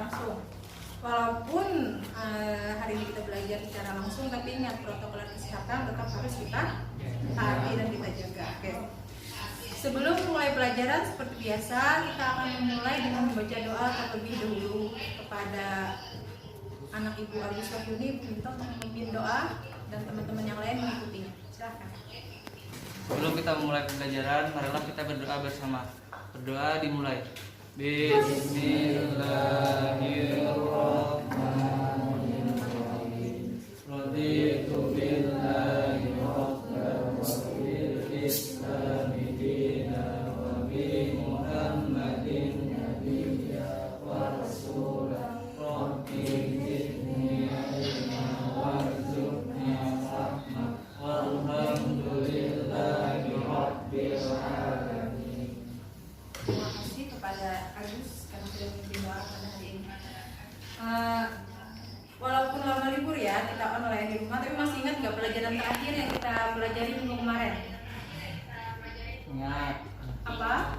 langsung. Walaupun hari ini kita belajar secara langsung, tapi ingat protokol kesehatan tetap harus kita taati dan kita jaga. Oke. Sebelum mulai pelajaran seperti biasa, kita akan memulai dengan membaca doa terlebih dahulu kepada anak Ibu Agus Wahyuni, minta untuk memimpin doa dan teman-teman yang lain mengikutinya. Silakan. Sebelum kita memulai pembelajaran, marilah kita berdoa bersama. Berdoa dimulai. Bismillahirrahmanirrahim. Raditu billahi rabban wa bil islami dinan wa bi Muhammadin nabiyya wa rasulah. Rabbi zidni ilma warzuqni rahmah. Walhamdulillahi rabbil alamin. Terima kasih kepada Agus karena sudah memimpin doa pada hari ini. Walaupun lama libur ya, kita online di rumah, tapi masih ingat nggak pelajaran terakhir yang kita pelajari minggu kemarin? Ingat. Apa?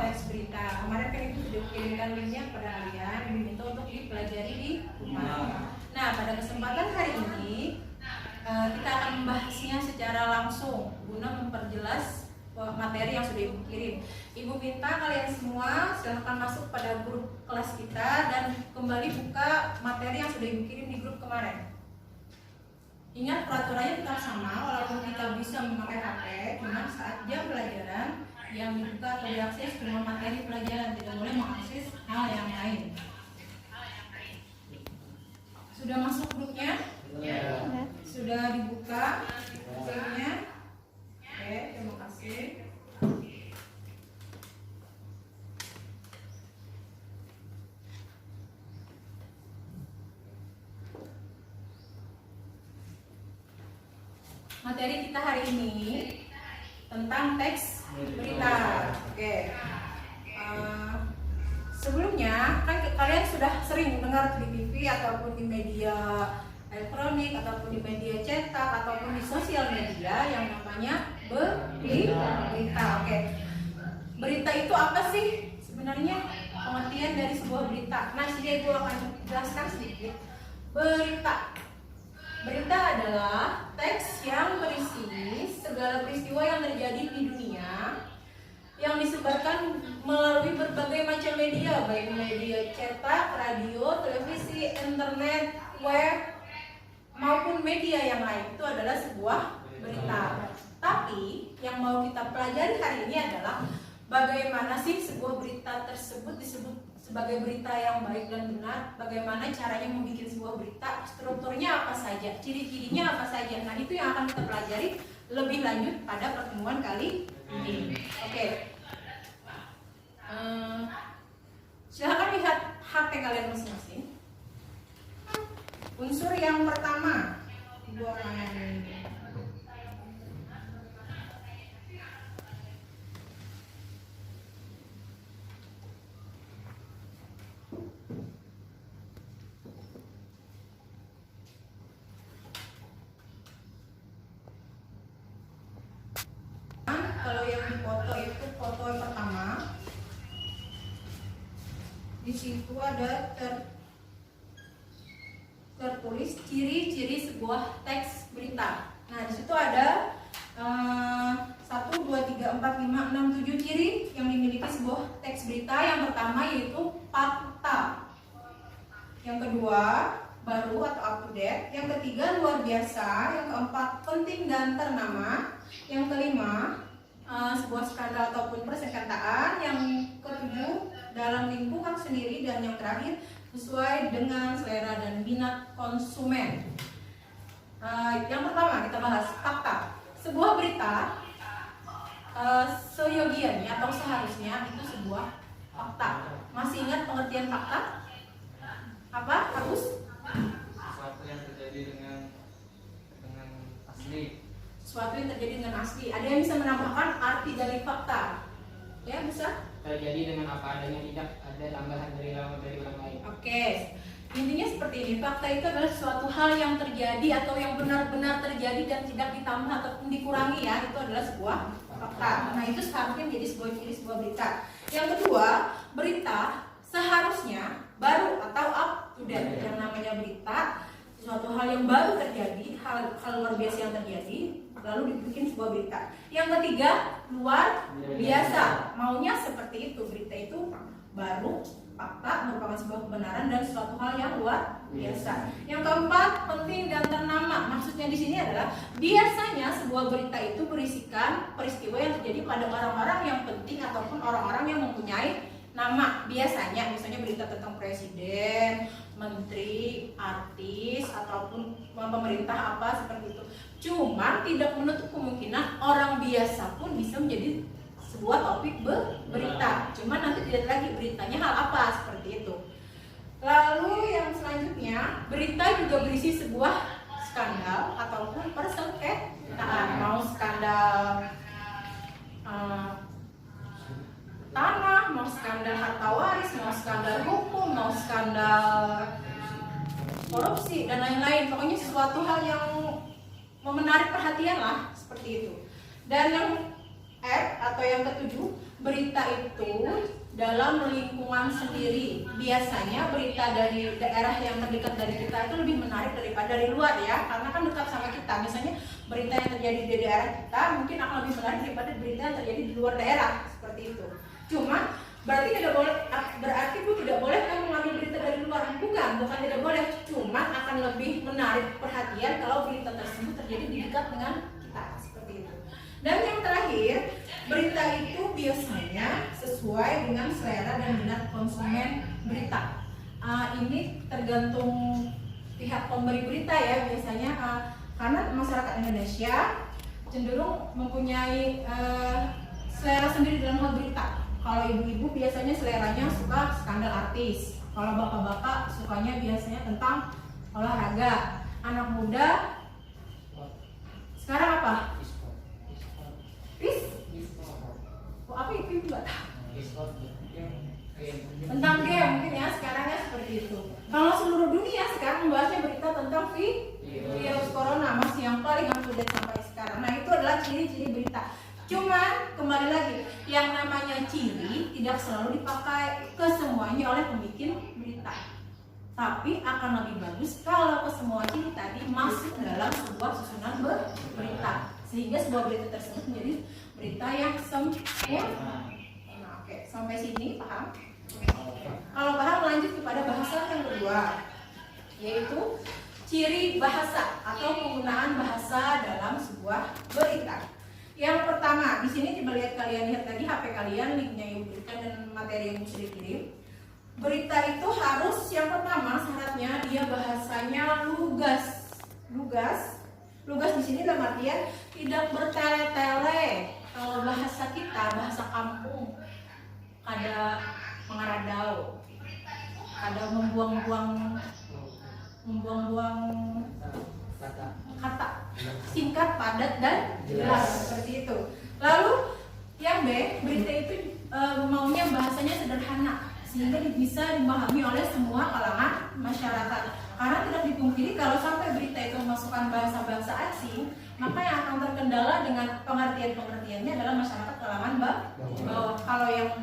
Teks berita. Kemarin kan itu sudah kirimkan linknya kepada kalian, diminta untuk dipelajari di rumah. Nah, pada kesempatan hari ini kita akan membahasnya secara langsung guna memperjelas materi yang sudah Ibu kirim. Ibu minta kalian semua silahkan masuk pada grup kelas kita dan kembali buka materi yang sudah Ibu kirim di grup kemarin. Ingat peraturannya tetap sama, walaupun kita bisa memakai HP, cuma saat jam pelajaran yang dibuka atau diakses cuma materi pelajaran, tidak boleh mengakses hal yang lain. Sudah masuk grupnya? Sudah dibuka grupnya? Oke, terima kasih. Materi kita hari ini tentang teks berita. Oke. Sebelumnya kan kalian sudah sering dengar di TV ataupun di media elektronik ataupun di media cetak ataupun di sosial media yang namanya berita. Oke. Berita itu apa sih sebenarnya pengertian dari sebuah berita? Nah, jadi Ibu akan jelaskan sedikit. Berita adalah teks yang berisi segala peristiwa yang terjadi di dunia yang disebarkan melalui berbagai macam media, baik media cetak, radio, televisi, internet, web, maupun media yang lain. Itu adalah sebuah berita. Tapi yang mau kita pelajari hari ini adalah bagaimana sih sebuah berita tersebut disebut sebagai berita yang baik dan benar, bagaimana caranya membuat sebuah berita, strukturnya apa saja, ciri-cirinya apa saja. Nah, itu yang akan kita pelajari lebih lanjut pada pertemuan kali ini. Oke. Silahkan lihat HP kalian masing-masing. Unsur yang pertama, kalau yang dipoto itu foto yang pertama. Di situ ada tertulis ciri-ciri sebuah teks berita. Nah, di situ ada 1, 2, 3, 4, 5, 6, 7 ciri yang dimiliki sebuah teks berita. Yang pertama yaitu fakta. Yang kedua baru atau up to date. Yang ketiga luar biasa. Yang keempat penting dan ternama. Yang kelima sebuah skandal ataupun persengketaan. Yang ketujuh dalam lingkungan sendiri. Dan yang terakhir sesuai dengan selera dan minat konsumen. Yang pertama kita bahas fakta. Sebuah berita seyogianya atau seharusnya itu sebuah fakta. Masih ingat pengertian fakta? Apa, Agus? Sesuatu yang terjadi dengan asli. Sesuatu yang terjadi dengan asli. Ada yang bisa menambahkan arti dari fakta? Ya, bisa? Terjadi dengan apa adanya, tidak ada tambahan dari orang lain. Oke. Intinya seperti ini, fakta itu adalah suatu hal yang terjadi atau yang benar-benar terjadi dan tidak ditambah ataupun dikurangi ya, itu adalah sebuah fakta. Nah, itu seharusnya menjadi sebuah ciri sebuah berita. Yang kedua, berita seharusnya baru atau up to date. Yang namanya berita, suatu hal yang baru terjadi, hal luar biasa yang terjadi, lalu dibikin sebuah berita. Yang ketiga, luar biasa. Maunya seperti itu, berita itu baru, fakta, merupakan sebuah kebenaran dan suatu hal yang luar biasa. Yang keempat, penting dan ternama. Maksudnya di sini adalah biasanya sebuah berita itu berisikan peristiwa yang terjadi pada orang-orang yang penting ataupun orang-orang yang mempunyai nama. Biasanya, misalnya berita tentang presiden, menteri, artis, ataupun pemerintah apa seperti itu. Cuma tidak menutup kemungkinan orang biasa pun bisa menjadi sebuah topik berita. Cuma nanti dilihat lagi beritanya hal apa seperti itu. Lalu yang selanjutnya, berita juga berisi sebuah skandal ataupun persengketaan. Mau skandal tanah, mau skandal harta waris, mau skandal hukum, mau skandal korupsi dan lain-lain. Pokoknya sesuatu hal yang menarik perhatian lah seperti itu. Dan yang atau yang ketujuh, berita itu dalam lingkungan sendiri. Biasanya berita dari daerah yang terdekat dari kita itu lebih menarik daripada dari luar ya, karena kan dekat sama kita. Misalnya berita yang terjadi di daerah kita mungkin akan lebih menarik daripada berita yang terjadi di luar daerah seperti itu. Cuma berarti Bu tidak boleh kamu mengambil berita dari luar. Bukan tidak boleh. Cuma akan lebih menarik perhatian kalau berita tersebut terjadi di dekat dengan kita seperti itu. Dan yang terakhir, berita itu biasanya sesuai dengan selera dan minat konsumen berita. Ini tergantung pihak pemberi berita ya biasanya, karena masyarakat Indonesia cenderung mempunyai selera sendiri dalam hal berita. Kalau ibu-ibu biasanya seleranya suka skandal artis. Kalau bapak-bapak sukanya biasanya tentang olahraga. Anak muda sekarang apa? Apa itu nggak tahu. Tentang game mungkin ya sekarangnya seperti itu. Kalau seluruh dunia sekarang membahasnya berita tentang virus corona, masih yang paling update sampai sekarang. Nah itu adalah ciri-ciri berita. Cuman kembali lagi, yang namanya ciri tidak selalu dipakai ke semuanya oleh pembikin berita. Tapi akan lebih bagus kalau ke semua ciri tadi masuk dalam sebuah susunan berita, sehingga sebuah berita tersebut menjadi berita yang sempurna. Nah, oke, sampai sini paham? Kalau paham, lanjut kepada bahasan yang kedua, yaitu ciri bahasa atau penggunaan bahasa dalam sebuah berita. Yang pertama, di sini coba lihat tadi HP kalian, linknya yang berikan dan materi yang bisa dikirim. Berita itu harus yang pertama syaratnya dia bahasanya lugas. Lugas di sini dalam artian tidak bertele-tele. Kalau bahasa kita, bahasa kampung, ada mengaradau, ada membuang-buang kata, singkat, padat dan jelas seperti itu. Lalu yang B, berita itu maunya bahasanya sederhana sehingga bisa dipahami oleh semua kalangan masyarakat. Karena tidak dipungkiri kalau sampai berita itu memasukkan bahasa-bahasa asing, maka yang akan terkendala dengan pengertiannya adalah masyarakat kalangan bawah. Kalau yang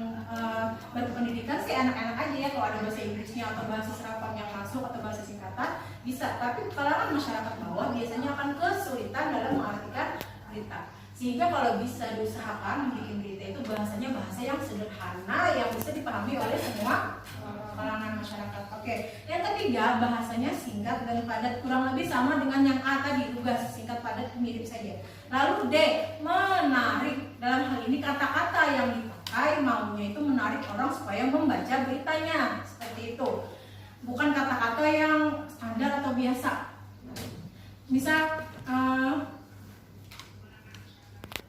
berpendidikan sih enak-enak aja ya, kalau ada bahasa Inggrisnya atau bahasa serapan yang masuk atau bahasa singkatan bisa. Tapi kalangan masyarakat bawah biasanya akan kesulitan dalam mengartikan berita. Sehingga kalau bisa diusahakan bikin berita itu bahasanya bahasa yang sederhana yang bisa dipahami oleh semua kalangan masyarakat. Oke, yang ketiga bahasanya singkat dan padat, kurang lebih sama dengan yang A tadi, lugas, singkat, padat, mirip saja. Lalu D, menarik. Dalam hal ini kata-kata yang dipakai maunya itu menarik orang supaya membaca beritanya, seperti itu. Bukan kata-kata yang standar atau biasa. Misal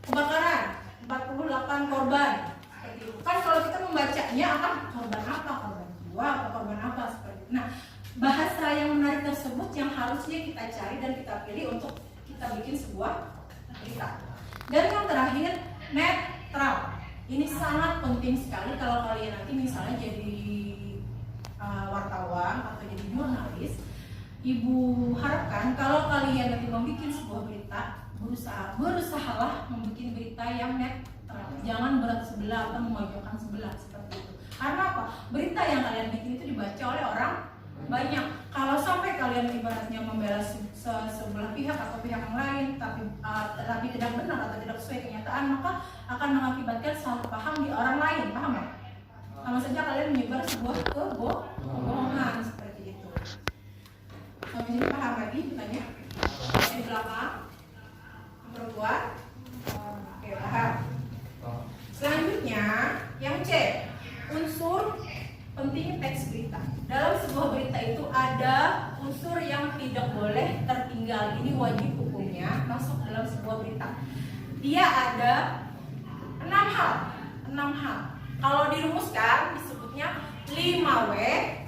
kebakaran 48 korban seperti itu. Kan kalau kita membacanya akan korban apa, korban jiwa atau korban apa seperti itu. Nah, bahasa yang menarik tersebut yang harusnya kita cari dan kita pilih untuk kita bikin sebuah berita. Dan yang terakhir, netral. Ini sangat penting sekali kalau kalian nanti misalnya jadi wartawan atau jadi jurnalis. Ibu harapkan kalau kalian nanti membuat sebuah berita, berusahalah membuat berita yang netral. jangan berat sebelah atau memojokkan sebelah seperti itu. Karena apa? Berita yang kalian bikin itu dibaca oleh orang banyak. Kalau sampai kalian ibaratnya membela sebelah pihak atau pihak yang lain, tapi tidak benar atau tidak sesuai kenyataan, maka akan mengakibatkan salah paham di orang lain, paham nggak? Sama saja kalian menyebar sebuah kebohongan seperti itu. Sampai sini paham lagi ditanya? Di belakang, perempuan, oke paham. Selanjutnya yang C, unsur penting teks berita. Dalam sebuah berita itu ada unsur yang tidak boleh tertinggal. Ini wajib hukumnya masuk dalam sebuah berita. Dia ada 6 hal. Kalau dirumuskan disebutnya 5W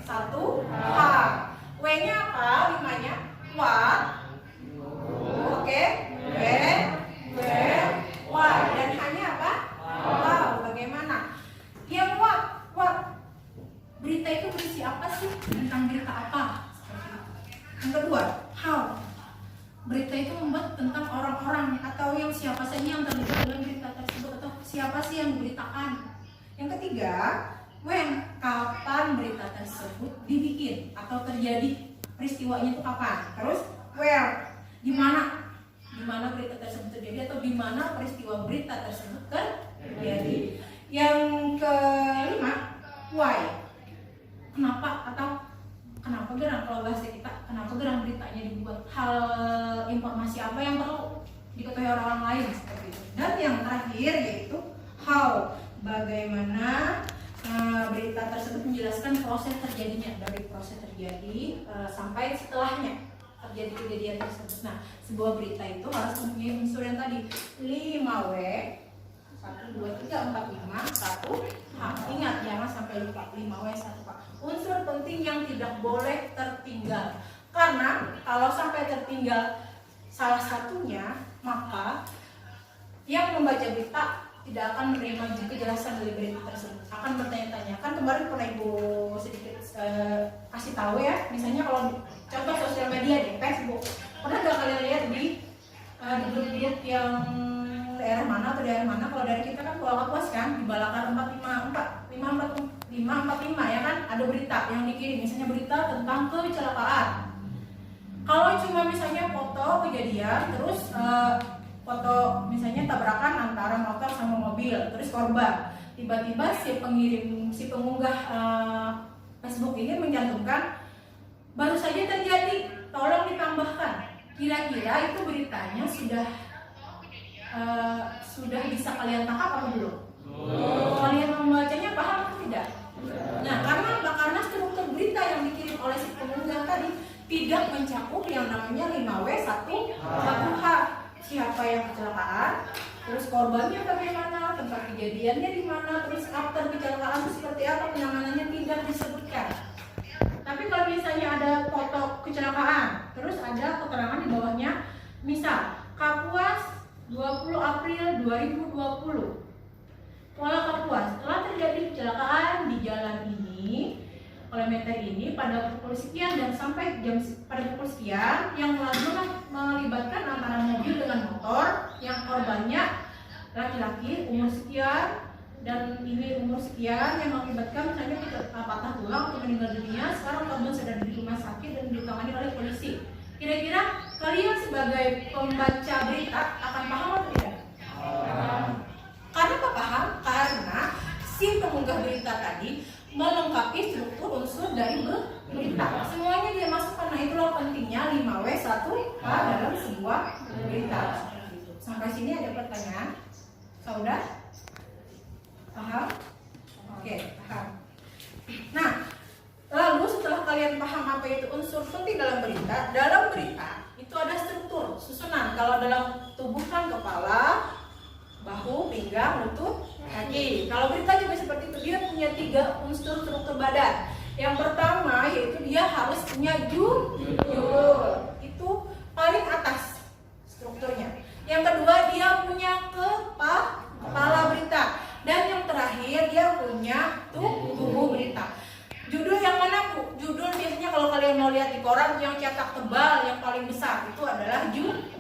1H. W-nya apa? 5-nya what, oke, when, where, why. Dan hanya apa? How. Bagaimana? Yang what? Berita itu berisi apa sih? Tentang berita apa? Yang kedua, how. Berita itu membuat tentang orang-orang atau yang siapa saja yang terlibat dalam berita tersebut atau siapa sih yang diberitakan. Yang ketiga, when. Kapan berita tersebut dibikin atau terjadi, peristiwanya itu kapan. Terus where. Di mana berita tersebut terjadi atau di mana peristiwa berita tersebut terjadi. Yang kelima, why. Kenapa atau kenapa gerang, kalau bahasa kita kenapa gerang beritanya dibuat, hal informasi apa yang perlu diketahui orang lain seperti itu. Dan yang terakhir yaitu how, bagaimana berita tersebut menjelaskan proses terjadinya, dari proses terjadi sampai setelahnya terjadi kejadian tersebut. Nah, sebuah berita itu harus mempunyai unsur yang tadi 5W 1, 2, 3, 4, 5, 1H. Ingat, jangan sampai lupa 5W 1H. Unsur penting yang tidak boleh tertinggal. Karena kalau sampai tertinggal salah satunya, maka yang membaca berita tidak akan menerima kejelasan dari berita tersebut, akan bertanya-tanya. Kan kemarin pernah Ibu sedikit kasih tahu ya, misalnya kalau contoh sosial media di Facebook, pernah nggak kalian lihat di grup-grup yang daerah mana atau daerah mana? Kalau dari kita kan Kuala Kapuas kan, di Balakar 545 ya kan, ada berita yang dikirim, misalnya berita tentang kecelakaan. Kalau cuma misalnya foto kejadian, terus foto misalnya tabrakan antara motor sama mobil, terus korban, tiba-tiba si pengunggah Facebook ini mencantumkan baru saja terjadi, tolong ditambahkan. Kira-kira itu beritanya sudah bisa kalian tangkap apa belum? Kalian membacanya paham atau tidak? Nah, karena struktur berita yang dikirim oleh si pengunggah tadi tidak mencakup yang namanya 5W 1H. Siapa yang kecelakaan, terus korbannya bagaimana, tempat kejadiannya di mana, terus after kecelakaan itu seperti apa, penanganannya tidak disebutkan. Tapi kalau misalnya ada foto kecelakaan, terus ada keterangan di bawahnya, misal Kapuas 20 April 2020, Kuala Kapuas, telah terjadi kecelakaan di jalan ini, kilometer ini pada pukul sekian dan sampai pada pukul sekian, yang lalu melibatkan antara mobil dengan motor, yang korbannya laki-laki umur sekian dan ini umur sekian, yang mengakibatkan misalnya patah tulang atau meninggal dunia. Sekarang korban sedang di rumah sakit dan ditangani oleh polisi. Kira-kira kalian sebagai pembaca berita akan paham atau tidak? Karena apa paham? Karena si pengunggah berita tadi melengkapi struktur unsur dari berita. Semuanya dia masukkan. Nah, itulah pentingnya 5W 1H dalam sebuah berita. Sampai sini ada pertanyaan? Saudara? Paham? Oke, paham. Nah, lalu setelah kalian paham apa itu unsur penting dalam berita itu ada struktur, susunan. Kalau dalam tubuh kan kepala, bahu, pinggang, lutut, kaki. Kalau berita juga seperti itu, dia punya 3 unsur struktur badan. Yang pertama yaitu dia harus punya judul, itu paling atas strukturnya. Yang kedua dia punya kepala berita, dan yang terakhir dia punya tubuh berita. Judul yang mana Bu? Judul biasanya kalau kalian mau lihat di koran yang cetak tebal yang paling besar itu adalah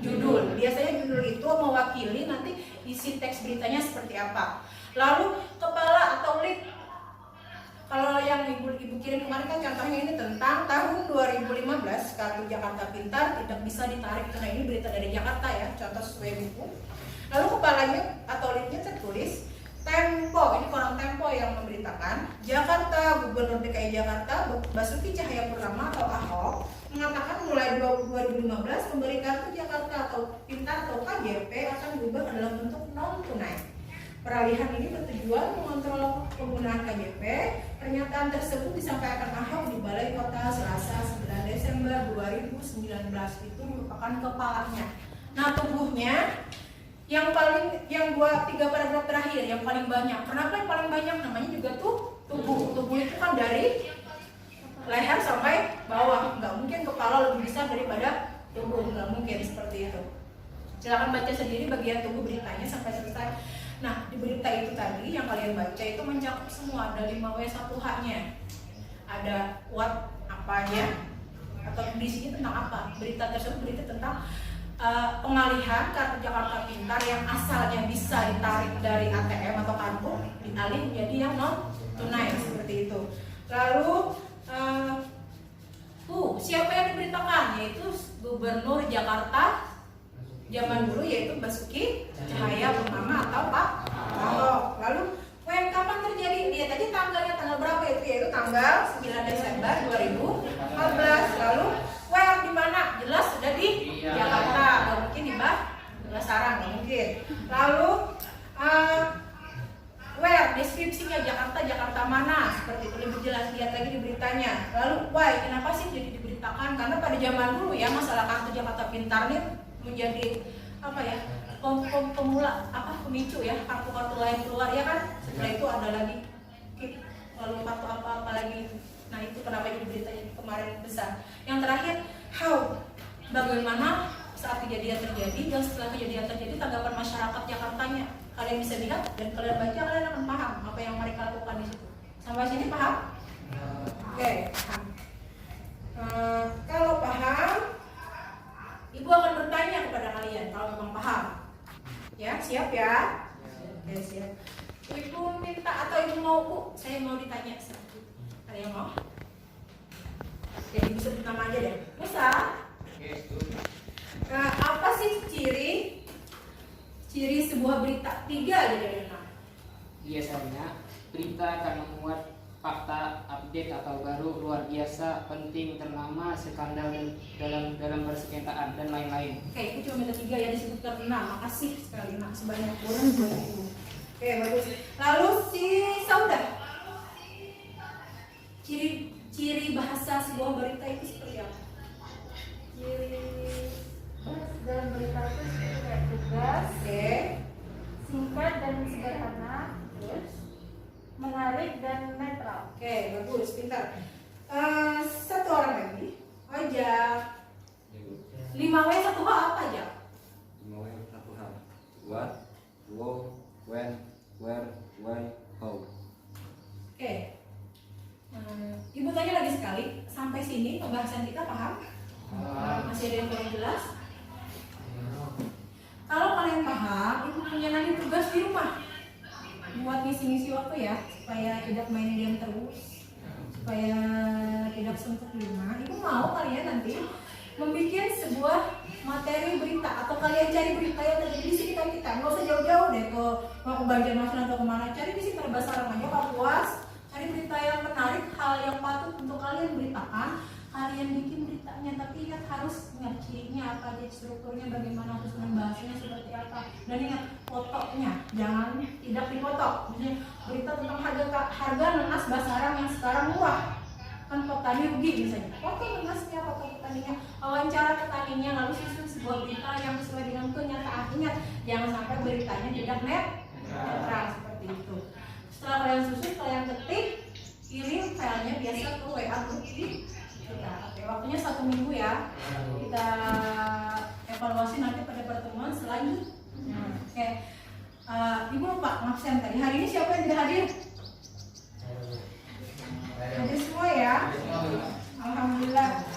judul. Biasanya judul itu mewakili nanti isi teks beritanya seperti apa. Lalu kepala atau lead, kalau yang ibu kirim kemarin kan contohnya ini tentang tahun 2015 kartu Jakarta Pintar tidak bisa ditarik tunai. Ini berita dari Jakarta ya, contoh sesuai buku. Lalu kepalanya atau leadnya tertulis Tempo, ini koran Tempo yang memberitakan Jakarta, Gubernur DKI Jakarta Basuki Cahayapurnama atau Ahok mengatakan mulai 2015 memberi kartu Jakarta atau Pintar atau KJP akan diubah dalam bentuk non tunai. Peralihan ini bertujuan mengontrol penggunaan KJP. Pernyataan tersebut disampaikan Ahok di Balai Kota Selasa 9 Desember 2019. Itu merupakan kepalanya. Nah, tubuhnya yang tiga paragraf terakhir yang paling banyak. Kenapa yang paling banyak? Namanya juga tuh tubuh. Tubuh itu kan dari leher sampai bawah. Nggak mungkin kepala lebih besar daripada tubuh. Nggak mungkin seperti itu. Silakan baca sendiri bagian tubuh beritanya sampai selesai. Nah, di berita itu tadi yang kalian baca itu mencakup semua. Ada 5W1H-nya. Ada what apanya atau isinya tentang apa. Berita tersebut berita tentang pengalihan kartu Jakarta Pintar yang asalnya bisa ditarik dari ATM atau kartu dialih menjadi yang non tunai seperti itu. Lalu siapa yang diberitakan? Yaitu Gubernur Jakarta zaman dulu, yaitu Basuki Cahayapurnama atau Pak Ahok. Lalu kapan terjadi? Lihat aja tanggalnya, tanggal berapa itu, yaitu tanggal 9 Desember 2014. Lalu where di mana? Jelas sudah di Jakarta, nggak mungkin di Basarang, nggak mungkin. Lalu where, deskripsinya Jakarta mana? Seperti itu lebih jelas, lihat lagi di beritanya. Lalu why, kenapa sih jadi diberitakan? Karena pada zaman dulu ya masalah kartu Jakarta Pintar ini menjadi apa ya? Pemicu ya, kartu-kartu lain keluar ya kan. Setelah itu ada lagi lalu kartu apa lagi. Nah, itu kenapa jadi beritanya kemarin besar. Yang terakhir, how, bagaimana saat kejadian terjadi dan setelah kejadian terjadi tanggapan masyarakat Jakartanya. Kalian bisa lihat dan kalian baca, kalian akan paham apa yang mereka lakukan di situ. Sampai sini paham? Oke, paham. Kalau paham, ibu akan bertanya kepada kalian kalau memang paham. Ya, siap ya? Oke, siap. Ibu minta atau ibu mau, Bu? Saya mau ditanya sedikit. Ada yang mau? Oke, ibu sebut nama aja deh. Musa? Apa sih ciri sebuah berita? 3 aja dari 6. Biasanya berita akan memuat fakta, update atau baru, luar biasa, penting, ternama, skandal dalam persengketaan dan lain-lain. Oke, itu cuma minta 3 ya, disebutkan 6. Makasih sekali nak, sebanyak bonus buat ibu. Oke, bagus. Lalu si Sauda, ciri bahasa sebuah berita itu seperti apa? Ciri dalam berita itu seperti kayak tugas, singkat dan sederhana, terus menarik dan netral. Oke, bagus, pintar. Satu orang lagi, aja. 5W1H apa aja? 5W1H. What, who, when, where, why, how. Oke. Ibu tanya lagi sekali, sampai sini pembahasan kita paham? Masih ada yang kurang jelas? Kalau kalian paham, ibu punya nanti tugas di rumah buat ngisi-ngisi waktu ya, supaya tidak main game terus, supaya tidak suntuk di rumah. Ibu mau kalian nanti membuat sebuah materi berita atau kalian cari berita yang terjadi di sekitar kita. Nggak usah jauh-jauh deh ke Banjarmasin atau kemana, cari di sekitar Basarang aja, Kapuas. Cari berita yang menarik, hal yang patut untuk kalian beritakan. Kalian bikin beritanya, tapi ingat harus ingat cirinya apa aja, strukturnya bagaimana, susunan bahasanya seperti apa, dan ingat fotonya, jangan tidak dipoto. Misalnya berita tentang harga nanas Basarang yang sekarang murah, kan petani rugi misalnya, foto nanasnya, foto petaninya, wawancara petaninya, lalu susun sebuah berita yang sesuai dengan kenyataan. Ingat, jangan sampai beritanya tidak netral seperti itu. Setelah kalian susun, kalian ketik, kirim filenya biasa ke WA grup kita. Oke, waktunya 1 minggu ya. Kita evaluasi nanti pada pertemuan selanjutnya. Oke, ibu lupa ngabsen tadi. Hari ini siapa yang tidak hadir? Hadir semua ya. Alhamdulillah.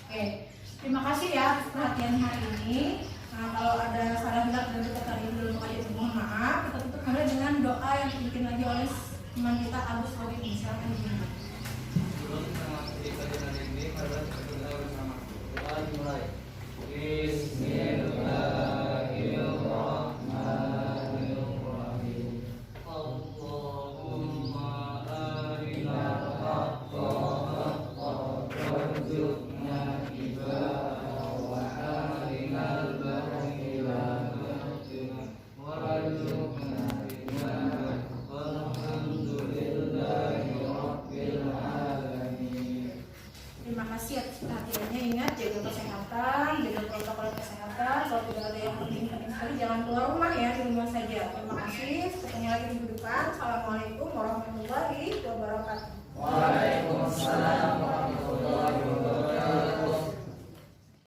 Oke, terima kasih ya atas perhatian hari ini. Nah, kalau ada salah hilaf dan kata belum Terima kasih atas perhatiannya. Ingat jaga kesehatan, jaga protokol kesehatan. Kalau tidak ada yang penting-penting sekali, jangan keluar rumah ya, di rumah saja. Terima kasih. Ketemu lagi di minggu depan. Assalamualaikum warahmatullahi wabarakatuh.